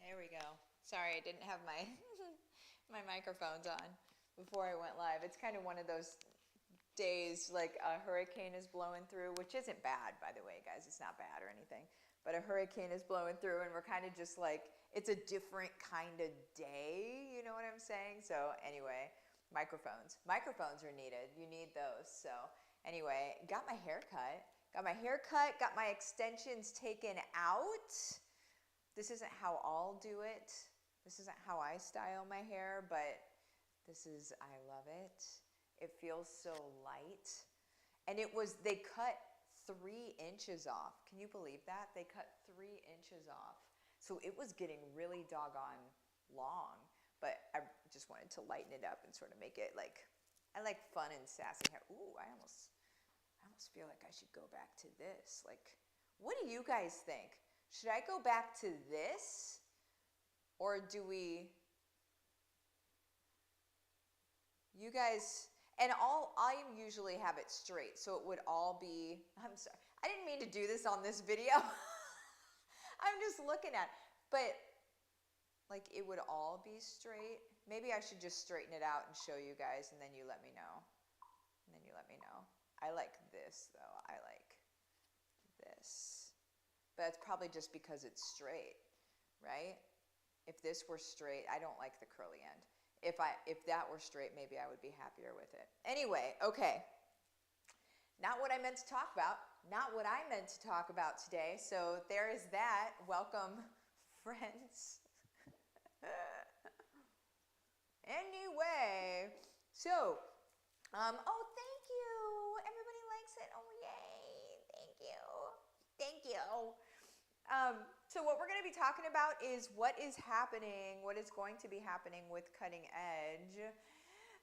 There we go. Sorry, I didn't have my my microphones on before I went live. It's kind of one of those days like a hurricane is blowing through, which isn't bad, by the way, guys. It's not bad or anything. But a hurricane is blowing through and we're kind of just like, it's a different kind of day, you know what I'm saying? So anyway, microphones. Microphones are needed. You need those. So anyway, got my hair cut. Got my extensions taken out. This isn't how I'll do it. This isn't how I style my hair, but I love it. It feels so light. And they cut 3 inches off. Can you believe that? They cut 3 inches off. So it was getting really doggone long, but I just wanted to lighten it up and sort of make it like, I like fun and sassy hair. Ooh, I almost feel like I should go back to this. Like, what do you guys think? Should I go back to this? Or do we, you guys, and I usually have it straight, so it would all be, I'm sorry, I didn't mean to do this on this video. I'm just looking at it, but like it would all be straight. Maybe I should just straighten it out and show you guys, and then you let me know. I like this though, I like this. But it's probably just because it's straight, right? If this were straight, I don't like the curly end. If that were straight, maybe I would be happier with it. Anyway, okay. Not what I meant to talk about. Not what I meant to talk about today. So there is that. Welcome, friends. Anyway, so, oh, thank you. Everybody likes it. Oh, yay. Thank you. Thank you. So what we're going to be talking about is what is going to be happening with Cutting Edge,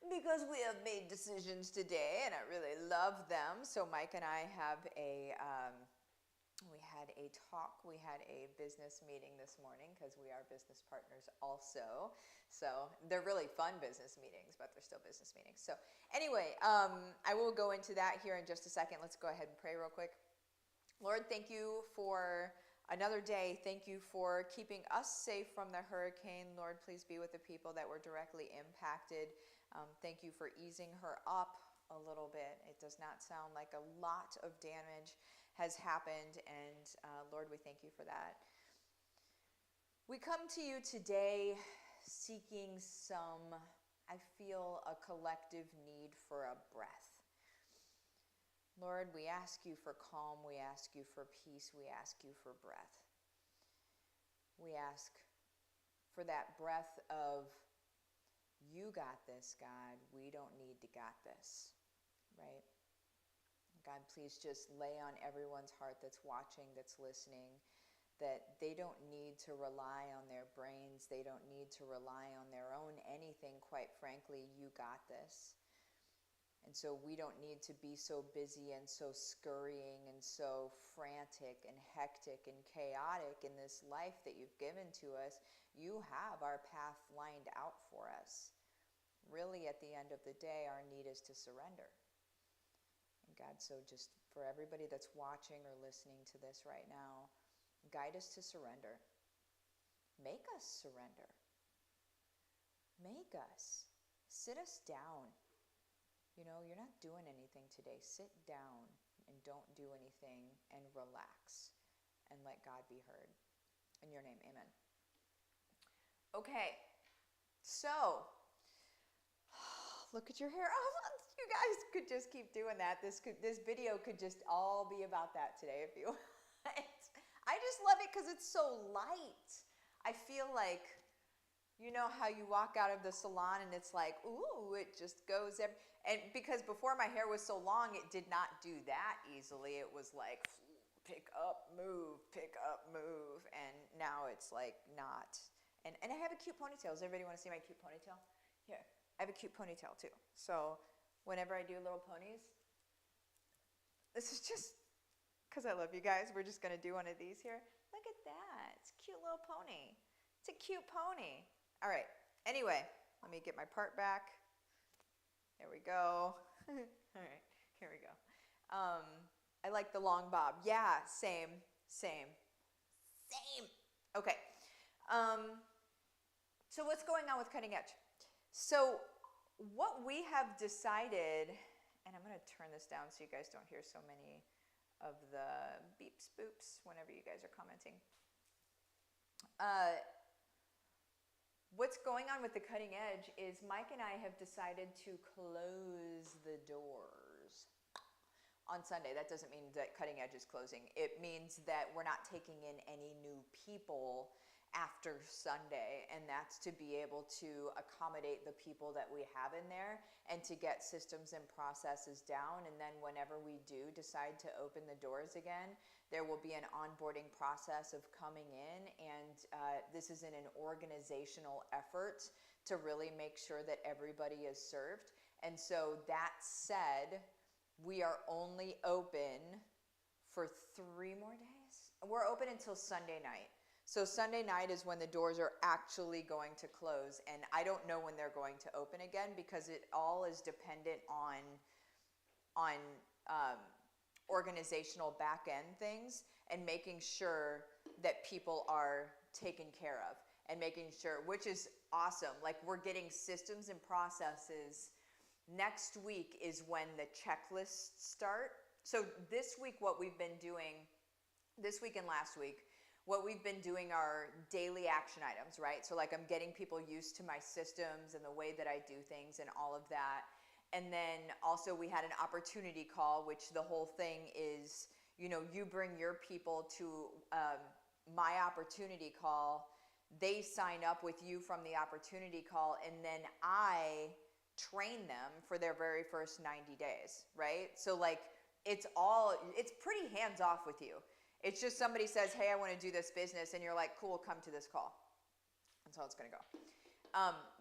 because we have made decisions today and I really love them. So Mike and I have we had a talk, we had a business meeting this morning because we are business partners also. So they're really fun business meetings, but they're still business meetings. So anyway, I will go into that here in just a second. Let's go ahead and pray real quick. Lord, thank you for another day. Thank you for keeping us safe from the hurricane. Lord, please be with the people that were directly impacted. Thank you for easing her up a little bit. It does not sound like a lot of damage has happened, and Lord, we thank you for that. We come to you today seeking I feel a collective need for a breath. Lord, we ask you for calm, we ask you for peace, we ask you for breath. We ask for that breath of, you got this, God, we don't need to got this, right? God, please just lay on everyone's heart that's watching, that's listening, that they don't need to rely on their brains, they don't need to rely on their own anything, quite frankly, you got this. And so we don't need to be so busy and so scurrying and so frantic and hectic and chaotic in this life that you've given to us. You have our path lined out for us. Really, at the end of the day, our need is to surrender. And God, so just for everybody that's watching or listening to this right now, guide us to surrender. Make us surrender. Make us. Sit us down. You know, you're not doing anything today. Sit down and don't do anything and relax and let God be heard. In your name, amen. Okay, so look at your hair. Oh, you guys could just keep doing that. This video could just all be about that today if you want. I just love it because it's so light. I feel like, you know how you walk out of the salon and it's like, ooh, it just goes and because before my hair was so long, it did not do that easily. It was like, pick up, move, and now it's like not. And I have a cute ponytail. Does everybody want to see my cute ponytail? Here, I have a cute ponytail too. So whenever I do little ponies, this is just because I love you guys. We're just going to do one of these here. Look at that. It's a cute little pony. It's a cute pony. All right. Anyway, let me get my part back. There we go. All right. Here we go. I like the long bob. Yeah, same. Okay. So what's going on with cutting edge? So what we have decided, and I'm going to turn this down so you guys don't hear so many of the beeps boops whenever you guys are commenting. What's going on with the cutting edge is Mike and I have decided to close the doors on Sunday. That doesn't mean that cutting edge is closing. It means that we're not taking in any new people after Sunday, and that's to be able to accommodate the people that we have in there and to get systems and processes down. And then whenever we do decide to open the doors again, there will be an onboarding process of coming in, and this is in an organizational effort to really make sure that everybody is served. And so that said, we are only open for 3 more days. We're open until Sunday night. So Sunday night is when the doors are actually going to close, and I don't know when they're going to open again because it all is dependent on organizational back end things and making sure that people are taken care of and making sure, which is awesome. Like, we're getting systems and processes. Next week is when the checklists start. So this week, what we've been doing, this week and last week, what we've been doing are daily action items, right? So like, I'm getting people used to my systems and the way that I do things and all of that. And then also we had an opportunity call, which the whole thing is, you know, you bring your people to my opportunity call. They sign up with you from the opportunity call, and then I train them for their very first 90 days, right? So like, it's pretty hands off with you. It's just somebody says, hey, I want to do this business, and you're like, cool, come to this call. That's how it's going to go.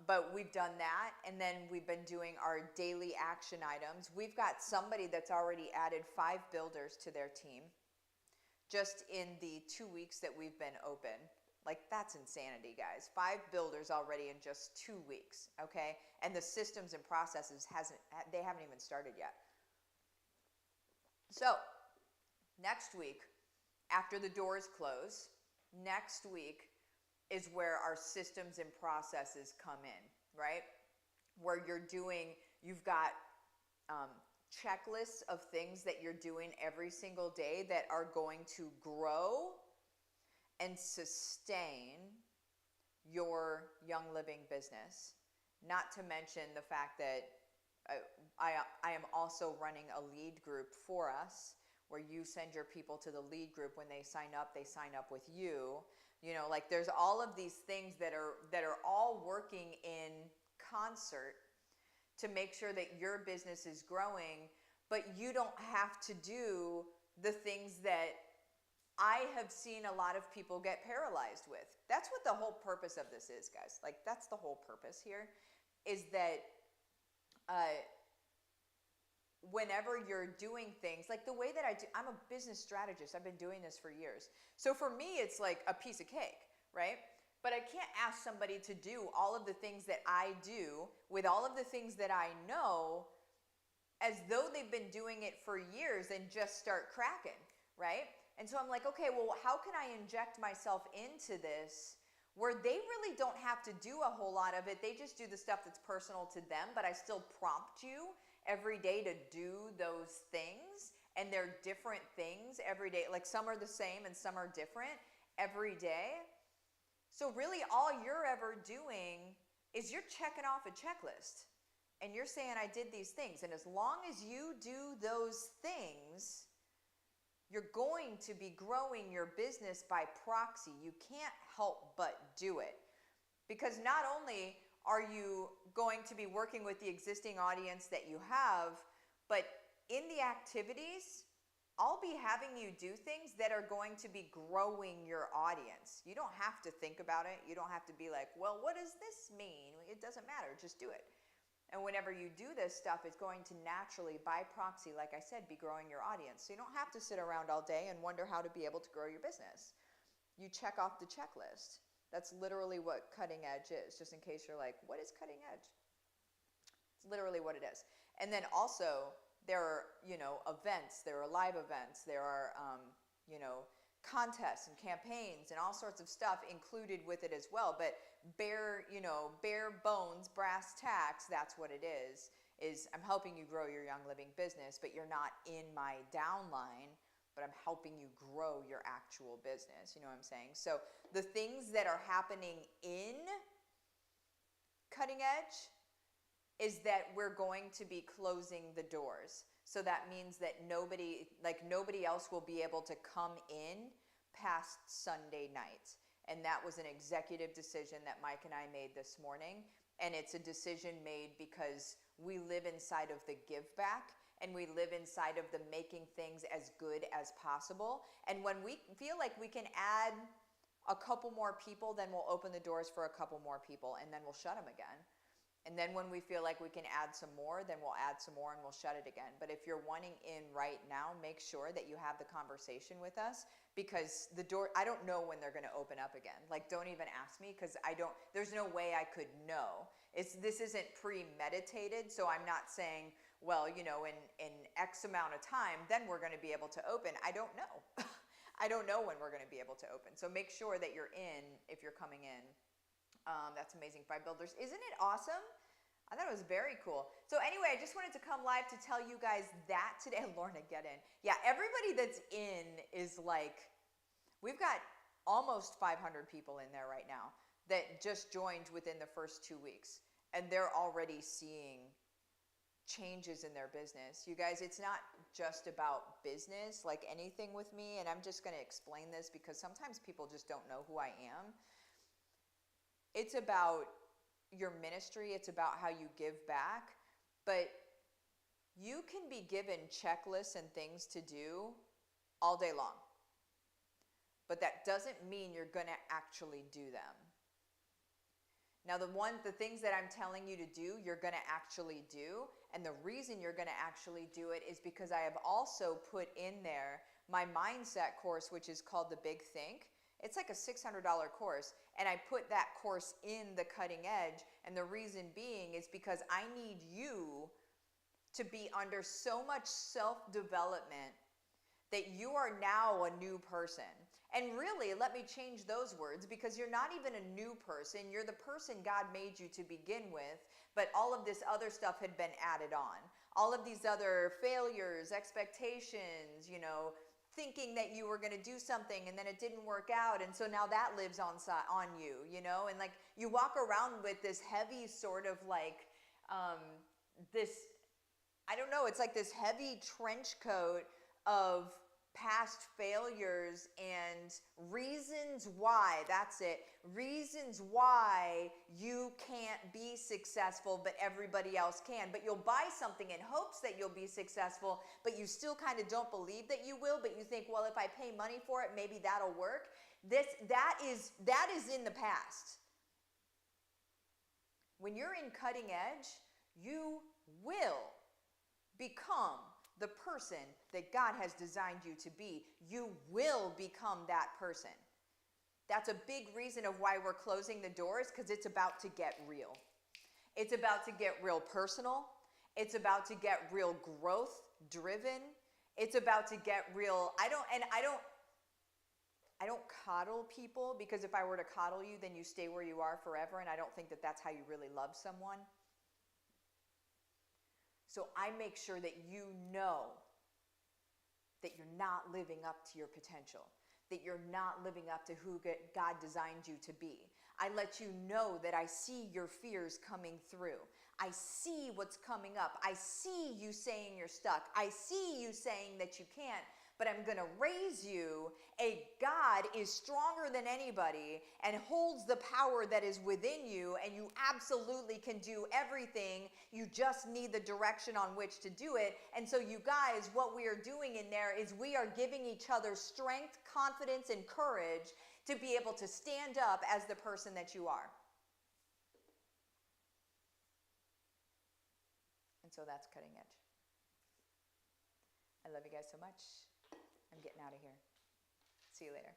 But we've done that, and then we've been doing our daily action items. We've got somebody that's already added 5 builders to their team just in the 2 weeks that we've been open. Like, that's insanity, guys. 5 builders already in just 2 weeks, okay? And the systems and processes they haven't even started yet. So next week, after the doors close, next week is where our systems and processes come in, right? Where you've got checklists of things that you're doing every single day that are going to grow and sustain your Young Living business. Not to mention the fact that I am also running a lead group for us, where you send your people to the lead group. When they sign up with you. You know, like, there's all of these things that are all working in concert to make sure that your business is growing, but you don't have to do the things that I have seen a lot of people get paralyzed with. That's what the whole purpose of this is, guys. Like, that's the whole purpose here, is that whenever you're doing things like the way that I do, I'm a business strategist. I've been doing this for years. So for me, it's like a piece of cake, right? But I can't ask somebody to do all of the things that I do with all of the things that I know as though they've been doing it for years and just start cracking, right? And so I'm like, okay, well, how can I inject myself into this where they really don't have to do a whole lot of it? They just do the stuff that's personal to them, but I still prompt you every day to do those things, and they're different things every day. Like, some are the same and some are different every day. So really all you're ever doing is you're checking off a checklist, and you're saying, I did these things. And as long as you do those things, you're going to be growing your business by proxy. You can't help but do it, because not only are you going to be working with the existing audience that you have, but in the activities, I'll be having you do things that are going to be growing your audience. You don't have to think about it. You don't have to be like, well, what does this mean? It doesn't matter. Just do it. And whenever you do this stuff, it's going to naturally, by proxy, like I said, be growing your audience. So you don't have to sit around all day and wonder how to be able to grow your business. You check off the checklist. That's literally what cutting edge is, just in case you're like, what is cutting edge? It's literally what it is. And then also, there are, events, there are live events, there are, contests and campaigns and all sorts of stuff included with it as well. But bare bones, brass tacks, that's what it is I'm helping you grow your Young Living business, but you're not in my downline, but I'm helping you grow your actual business. You know what I'm saying? So the things that are happening in Cutting Edge is that we're going to be closing the doors. So that means that nobody else will be able to come in past Sunday night. And that was an executive decision that Mike and I made this morning. And it's a decision made because we live inside of the give back, and we live inside of the making things as good as possible. And when we feel like we can add a couple more people, then we'll open the doors for a couple more people, and then we'll shut them again. And then when we feel like we can add some more, then we'll add some more and we'll shut it again. But if you're wanting in right now, make sure that you have the conversation with us, because the door, I don't know when they're going to open up again. Like, don't even ask me, because there's no way I could know. This isn't premeditated, so I'm not saying, well, in X amount of time, then we're going to be able to open. I don't know. I don't know when we're going to be able to open. So make sure that you're in if you're coming in. That's amazing. 5 builders. Isn't it awesome? I thought it was very cool. So anyway, I just wanted to come live to tell you guys that today. Lorna, get in. Yeah, everybody that's in is like, we've got almost 500 people in there right now that just joined within the first 2 weeks. And they're already seeing changes in their business. You guys, it's not just about business like anything with me. And I'm just going to explain this because sometimes people just don't know who I am. It's about your ministry. It's about how you give back. But you can be given checklists and things to do all day long. But that doesn't mean you're going to actually do them. Now, the things that I'm telling you to do, you're going to actually do. And the reason you're going to actually do it is because I have also put in there my mindset course, which is called The Big Think. It's like a $600 course, and I put that course in the Cutting Edge, and the reason being is because I need you to be under so much self-development that you are now a new person. And really, let me change those words, because you're not even a new person. You're the person God made you to begin with, but all of this other stuff had been added on. All of these other failures, expectations, thinking that you were going to do something and then it didn't work out, and so now that lives on you, and like you walk around with this heavy sort of like this, I don't know, it's like this heavy trench coat of past failures and reasons why, reasons why you can't be successful, but everybody else can. But you'll buy something in hopes that you'll be successful, but you still kind of don't believe that you will, but you think, well, if I pay money for it, maybe that'll work. That is in the past. When you're in Cutting Edge, you will become the person that God has designed you to be. You will become that person. That's a big reason of why we're closing the doors, because it's about to get real. It's about to get real personal. It's about to get real growth driven. It's about to get real. I don't coddle people, because if I were to coddle you, then you stay where you are forever, and I don't think that that's how you really love someone. So I make sure that you know that you're not living up to your potential, that you're not living up to who God designed you to be. I let you know that I see your fears coming through. I see what's coming up. I see you saying you're stuck. I see you saying that you can't, but I'm going to raise you a God is stronger than anybody and holds the power that is within you, and you absolutely can do everything. You just need the direction on which to do it. And so you guys, what we are doing in there is we are giving each other strength, confidence, and courage to be able to stand up as the person that you are. And so that's Cutting Edge. I love you guys so much. I'm getting out of here. See you later.